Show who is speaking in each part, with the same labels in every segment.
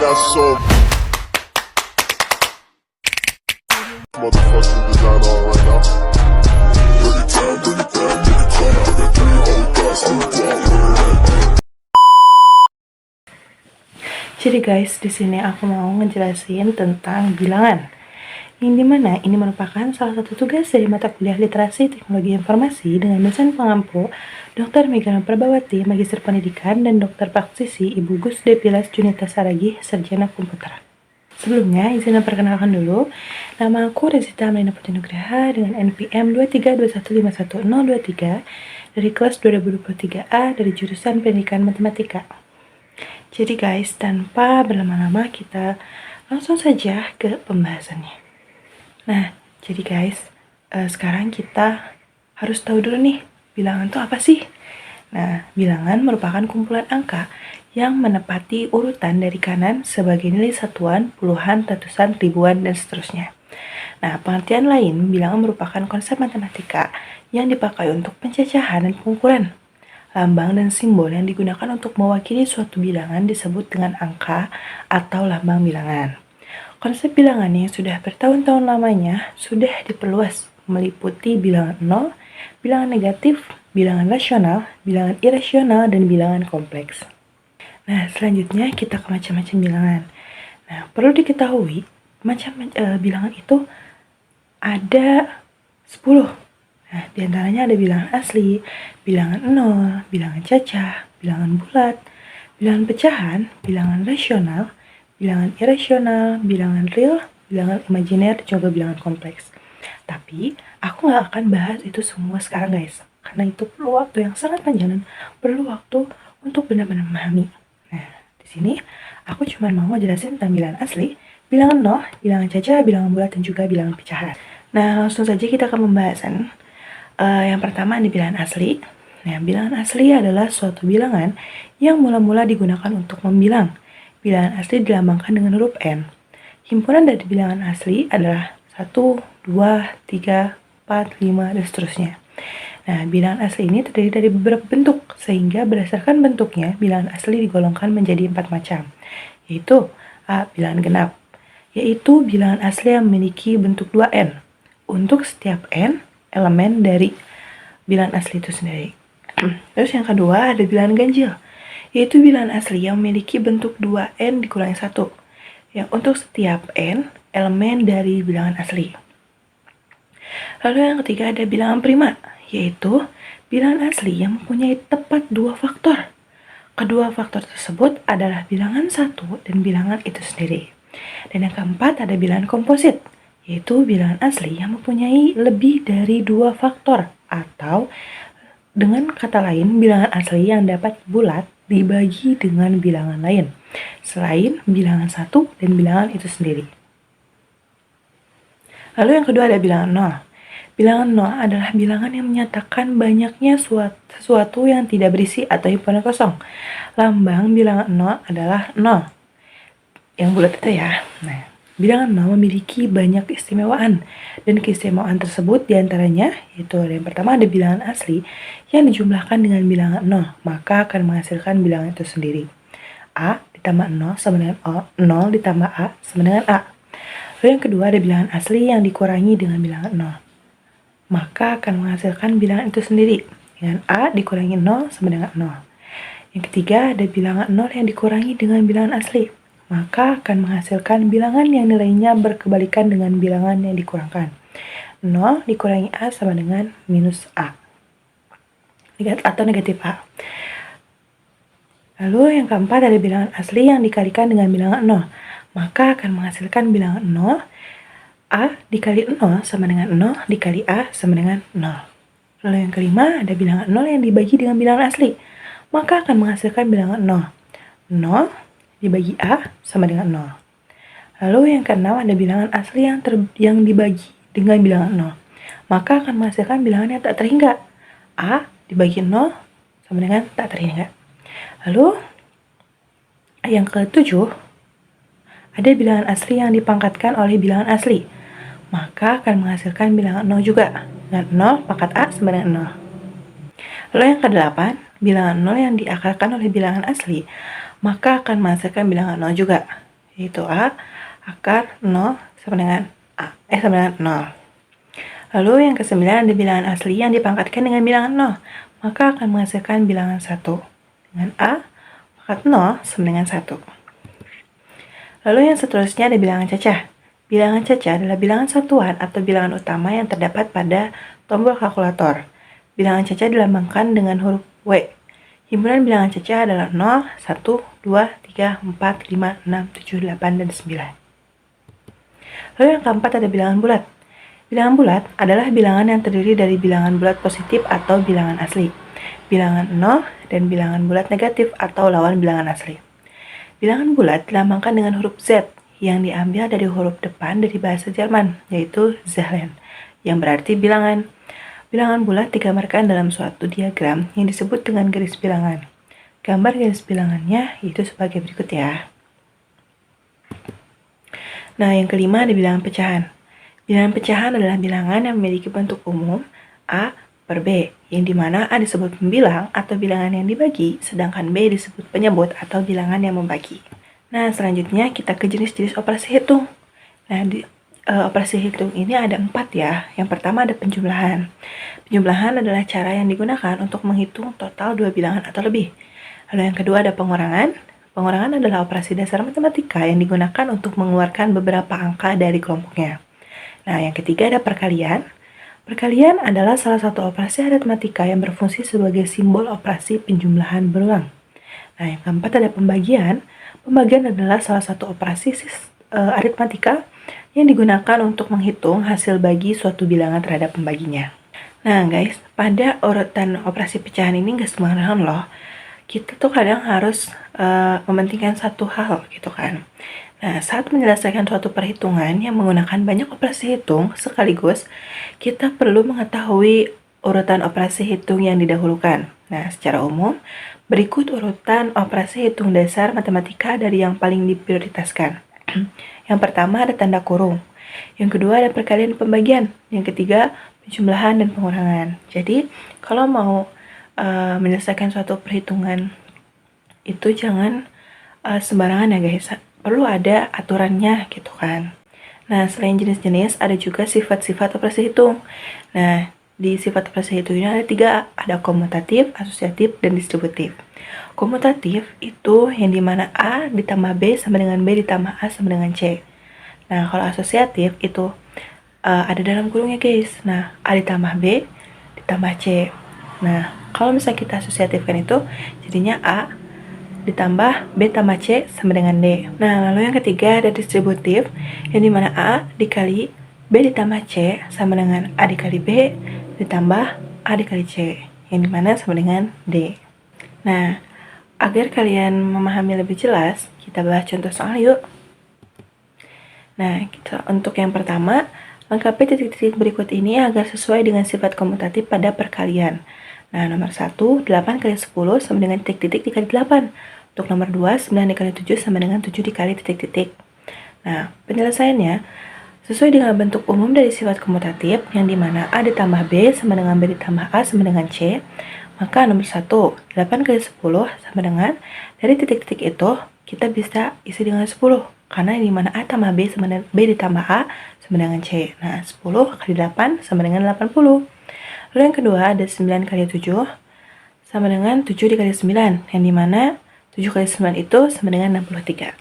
Speaker 1: got so motherfucking design on right now. Bring it down, bring it down, bring it down. I got three old guys who want.
Speaker 2: Jadi guys, di sini aku mau ngejelasin tentang bilangan. Yang dimana ini merupakan salah satu tugas dari mata kuliah Literasi Teknologi Informasi dengan dosen pengampu Dr. Megana Prabawati, Magister Pendidikan, dan Dr. Praktisi Ibu Gus Depilas Junita Saragih, Sarjana Komputer. Sebelumnya, izin memperkenalkan dulu, nama aku Rezita Melina Putri Nugraha dengan NPM 232151023 dari kelas 2023A dari jurusan Pendidikan Matematika. Jadi guys, tanpa berlama-lama kita langsung saja ke pembahasannya. Nah, jadi guys, sekarang kita harus tahu dulu nih, bilangan itu apa sih? Nah, bilangan merupakan kumpulan angka yang menepati urutan dari kanan sebagai nilai satuan, puluhan, ratusan, ribuan, dan seterusnya. Nah, pengertian lain, bilangan merupakan konsep matematika yang dipakai untuk pencacahan dan pengukuran. Lambang dan simbol yang digunakan untuk mewakili suatu bilangan disebut dengan angka atau lambang bilangan. Konsep bilangan yang sudah bertahun-tahun lamanya sudah diperluas, meliputi bilangan nol, bilangan negatif, bilangan rasional, bilangan irasional, dan bilangan kompleks. Nah, selanjutnya kita ke macam-macam bilangan. Nah, perlu diketahui, bilangan itu ada 10. Nah, diantaranya ada bilangan asli, bilangan nol, bilangan cacah, bilangan bulat, bilangan pecahan, bilangan rasional, bilangan irasional, bilangan real, bilangan imajiner, dan juga bilangan kompleks. Tapi, aku nggak akan bahas itu semua sekarang guys, karena itu perlu waktu yang sangat panjang dan perlu waktu untuk benar-benar memahami. Nah, di sini aku cuma mau jelasin tentang bilangan asli, bilangan nol, bilangan cacah, bilangan bulat, dan juga bilangan pecahan. Nah, langsung saja kita ke pembahasan. Yang pertama ini bilangan asli. Nah, bilangan asli adalah suatu bilangan yang mula-mula digunakan untuk membilang. Bilangan asli dilambangkan dengan huruf N. Himpunan dari bilangan asli adalah 1, 2, 3, 4, 5, dan seterusnya. Nah, bilangan asli ini terdiri dari beberapa bentuk, sehingga berdasarkan bentuknya, bilangan asli digolongkan menjadi 4 macam, yaitu A. Bilangan genap, yaitu bilangan asli yang memiliki bentuk 2N. Untuk setiap N, elemen dari bilangan asli itu sendiri. Terus yang kedua ada bilangan ganjil, yaitu bilangan asli yang memiliki bentuk 2N dikurangi 1, yang untuk setiap N elemen dari bilangan asli. Lalu yang ketiga ada bilangan prima, yaitu bilangan asli yang mempunyai tepat 2 faktor. Kedua faktor tersebut adalah bilangan 1 dan bilangan itu sendiri. Dan yang keempat ada bilangan komposit, yaitu bilangan asli yang mempunyai lebih dari 2 faktor, atau dengan kata lain, bilangan asli yang dapat bulat dibagi dengan bilangan lain, selain bilangan 1 dan bilangan itu sendiri. Lalu yang kedua ada bilangan nol. Bilangan nol adalah bilangan yang menyatakan banyaknya sesuatu yang tidak berisi atau himpunan kosong. Lambang bilangan nol adalah 0, yang bulat itu ya. Nah, bilangan nol memiliki banyak keistimewaan, dan keistimewaan tersebut diantaranya yaitu yang pertama ada bilangan asli yang dijumlahkan dengan bilangan 0, maka akan menghasilkan bilangan itu sendiri. A ditambah 0 sama dengan 0 ditambah A sama dengan A. Lalu yang kedua ada bilangan asli yang dikurangi dengan bilangan 0, maka akan menghasilkan bilangan itu sendiri dengan A dikurangi 0 sama dengan 0. Yang ketiga ada bilangan 0 yang dikurangi dengan bilangan asli, maka akan menghasilkan bilangan yang nilainya berkebalikan dengan bilangan yang dikurangkan. 0 dikurangi A sama dengan minus A atau negatif A. Lalu yang keempat ada bilangan asli yang dikalikan dengan bilangan 0, maka akan menghasilkan bilangan 0. A dikali 0 sama dengan 0 dikali A sama dengan 0. Lalu yang kelima ada bilangan 0 yang dibagi dengan bilangan asli, maka akan menghasilkan bilangan 0. 0 dibagi A sama dengan 0. Lalu yang keenam ada bilangan asli yang dibagi dengan bilangan 0, maka akan menghasilkan bilangan yang tak terhingga. A dibagi 0 sama dengan tak terhingga. Lalu yang ketujuh ada bilangan asli yang dipangkatkan oleh bilangan asli, maka akan menghasilkan bilangan 0 juga, dengan 0 pangkat A sama dengan 0. Lalu yang kedelapan, bilangan 0 yang diakarkan oleh bilangan asli, maka akan menghasilkan bilangan 0 juga. yaitu A akar 0 sama dengan sama dengan 0. Lalu yang ke-9 ada bilangan asli yang dipangkatkan dengan bilangan 0, maka akan menghasilkan bilangan 1. Dengan A pangkat 0 sama dengan 1. Lalu yang seterusnya ada bilangan cacah. Bilangan cacah adalah bilangan satuan atau bilangan utama yang terdapat pada tombol kalkulator. Bilangan cacah dilambangkan dengan huruf W. Himpunan bilangan cacah adalah 0, 1, 2, 3, 4, 5, 6, 7, 8, dan 9. Lalu yang keempat ada bilangan bulat. Bilangan bulat adalah bilangan yang terdiri dari bilangan bulat positif atau bilangan asli, bilangan 0, dan bilangan bulat negatif atau lawan bilangan asli. Bilangan bulat dilambangkan dengan huruf Z yang diambil dari huruf depan dari bahasa Jerman, yaitu Zahlen, yang berarti bilangan. Bilangan bulat digambarkan dalam suatu diagram yang disebut dengan garis bilangan. Gambar garis bilangannya itu sebagai berikut ya. Nah, yang kelima ada bilangan pecahan. Bilangan pecahan adalah bilangan yang memiliki bentuk umum A per B, yang dimana A disebut pembilang atau bilangan yang dibagi, sedangkan B disebut penyebut atau bilangan yang membagi. Nah, selanjutnya kita ke jenis-jenis operasi hitung. Nah, operasi hitung ini ada 4 ya. Yang pertama ada penjumlahan. Penjumlahan adalah cara yang digunakan untuk menghitung total 2 bilangan atau lebih. Lalu yang kedua ada pengurangan. Pengurangan adalah operasi dasar matematika yang digunakan untuk mengeluarkan beberapa angka dari kelompoknya. Nah, yang ketiga ada perkalian. Perkalian adalah salah satu operasi aritmatika yang berfungsi sebagai simbol operasi penjumlahan berulang. Nah, yang keempat ada pembagian. Pembagian adalah salah satu operasi aritmatika yang digunakan untuk menghitung hasil bagi suatu bilangan terhadap pembaginya. Nah, guys, pada urutan operasi pecahan ini nggak sembarangan loh. Kita tuh kadang harus mementingkan satu hal gitu kan. Nah, saat menyelesaikan suatu perhitungan yang menggunakan banyak operasi hitung sekaligus, kita perlu mengetahui urutan operasi hitung yang didahulukan. Nah, secara umum, berikut urutan operasi hitung dasar matematika dari yang paling diprioritaskan. Yang pertama ada tanda kurung. Yang kedua ada perkalian dan pembagian. Yang ketiga, penjumlahan dan pengurangan. Jadi, kalau mau menyelesaikan suatu perhitungan, itu jangan sembarangan ya guys. Perlu ada aturannya gitu kan. Nah, selain jenis-jenis, ada juga sifat-sifat operasi hitung. Nah, di sifat operasi hitung ini ada 3, ada komutatif, asosiatif, dan distributif. Komutatif itu yang dimana A ditambah B sama dengan B ditambah A sama dengan C. Nah, kalau asosiatif itu ada dalam kurungnya guys. Nah, A ditambah B ditambah C. Nah, kalau misalnya kita asosiatifkan itu, jadinya A ditambah B tambah C sama dengan D. Nah, lalu yang ketiga ada distributif, yang dimana A dikali B ditambah C sama dengan A dikali B ditambah A dikali C, yang dimana sama dengan D. Nah, agar kalian memahami lebih jelas, kita bahas contoh soal yuk. Nah, untuk yang pertama, lengkapi titik-titik berikut ini agar sesuai dengan sifat komutatif pada perkalian. Nah, nomor 1, 8 kali 10 sama dengan titik-titik dikali 8. Untuk nomor 2, 9 dikali 7 sama dengan 7 dikali titik-titik. Nah, penyelesaiannya sesuai dengan bentuk umum dari sifat komutatif yang dimana A ditambah B sama dengan B ditambah A sama dengan C. Maka nomor 1, 8 kali 10 sama dengan, dari titik-titik itu kita bisa isi dengan 10. Karena yang dimana A tambah B sama dengan B ditambah A sama dengan C. Nah, 10 kali 8 sama dengan 80. Lalu yang kedua ada 9 kali 7 sama dengan 7 dikali 9. Yang dimana 7 kali 9 itu sama dengan 63.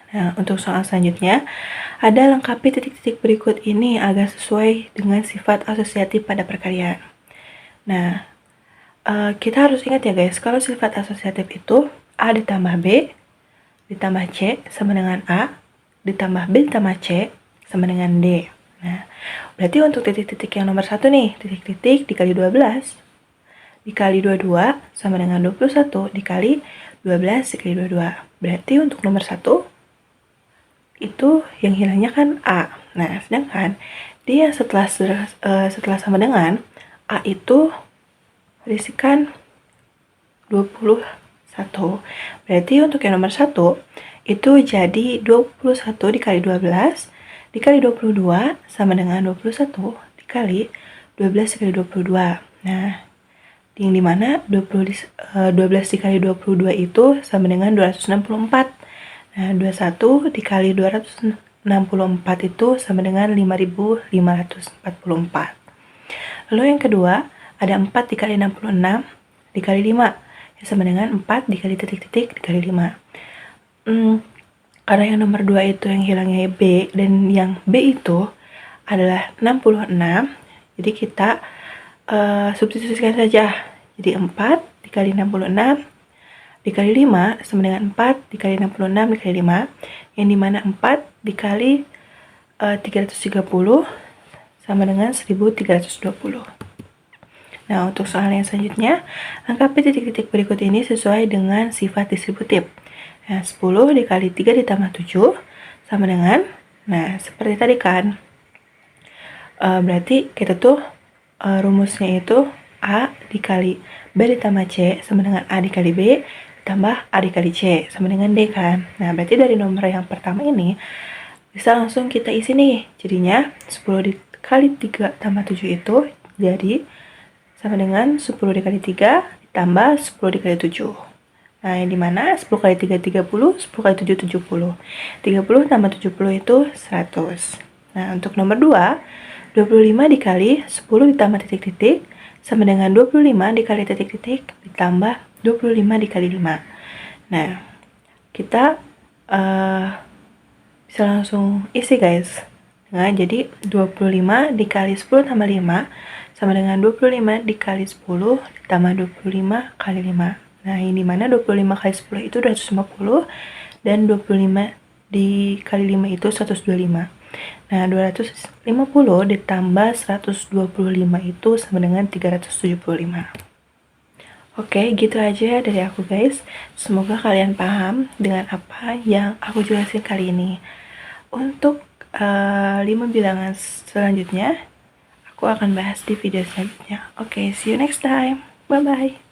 Speaker 2: Nah, untuk soal selanjutnya, ada lengkapi titik-titik berikut ini agar sesuai dengan sifat asosiatif pada perkalian. Nah, kita harus ingat ya guys, kalau sifat asosiatif itu A ditambah B ditambah C sama dengan A ditambah B ditambah C sama dengan D. Nah, berarti untuk titik-titik yang nomor 1 nih, titik-titik dikali 12 dikali 22 sama dengan 21 dikali 12 dikali 22. Berarti untuk nomor 1 itu yang hilangnya kan A. Nah, sedangkan dia setelah sama dengan A itu berisikan 21. Berarti untuk yang nomor 1 itu jadi 21 dikali 12 dikali 22 sama dengan 21 dikali 12 dikali 22. Nah, yang dimana 12 dikali 22 itu sama dengan 264. Nah, 21 dikali 264 itu sama dengan 5544. Lalu yang kedua, ada 4 dikali 66 dikali 5, yang sama dengan 4 dikali titik-titik dikali 5. Karena yang nomor 2 itu yang hilangnya B, dan yang B itu adalah 66, jadi kita substitusikan saja. Jadi 4 dikali 66 dikali 5 sama dengan 4 dikali 66 dikali 5, yang dimana 4 dikali 330 sama dengan 1320. Nah, untuk soal yang selanjutnya, lengkapi titik-titik berikut ini sesuai dengan sifat distributif. Nah, 10 dikali 3 ditambah 7 sama dengan, nah seperti tadi kan, berarti kita tuh rumusnya itu A dikali B ditambah C sama dengan A dikali B ditambah A dikali C sama dengan D kan. Nah, berarti dari nomor yang pertama ini bisa langsung kita isi nih. Jadinya 10 dikali 3 tambah 7 itu jadi sama dengan 10 dikali 3 ditambah 10 dikali 7. Nah, yang dimana 10 kali 3 30, 10 kali 7 70. 30 tambah 70 itu 100. Nah, untuk nomor 2, 25 dikali 10 ditambah titik-titik sama dengan 25 dikali titik-titik ditambah 25 dikali 5. Nah, kita bisa langsung isi guys. Nah, jadi 25 dikali 10 tambah 5 sama dengan 25 dikali 10 ditambah 25 kali 5. Nah, ini mana 25 kali 10 itu 250 dan 25 dikali 5 itu 125. Nah, 250 ditambah 125 itu sama dengan 375. Oke, gitu aja dari aku guys. Semoga kalian paham dengan apa yang aku jelasin kali ini. Untuk 5 bilangan selanjutnya, aku akan bahas di video selanjutnya. Oke, see you next time. Bye-bye.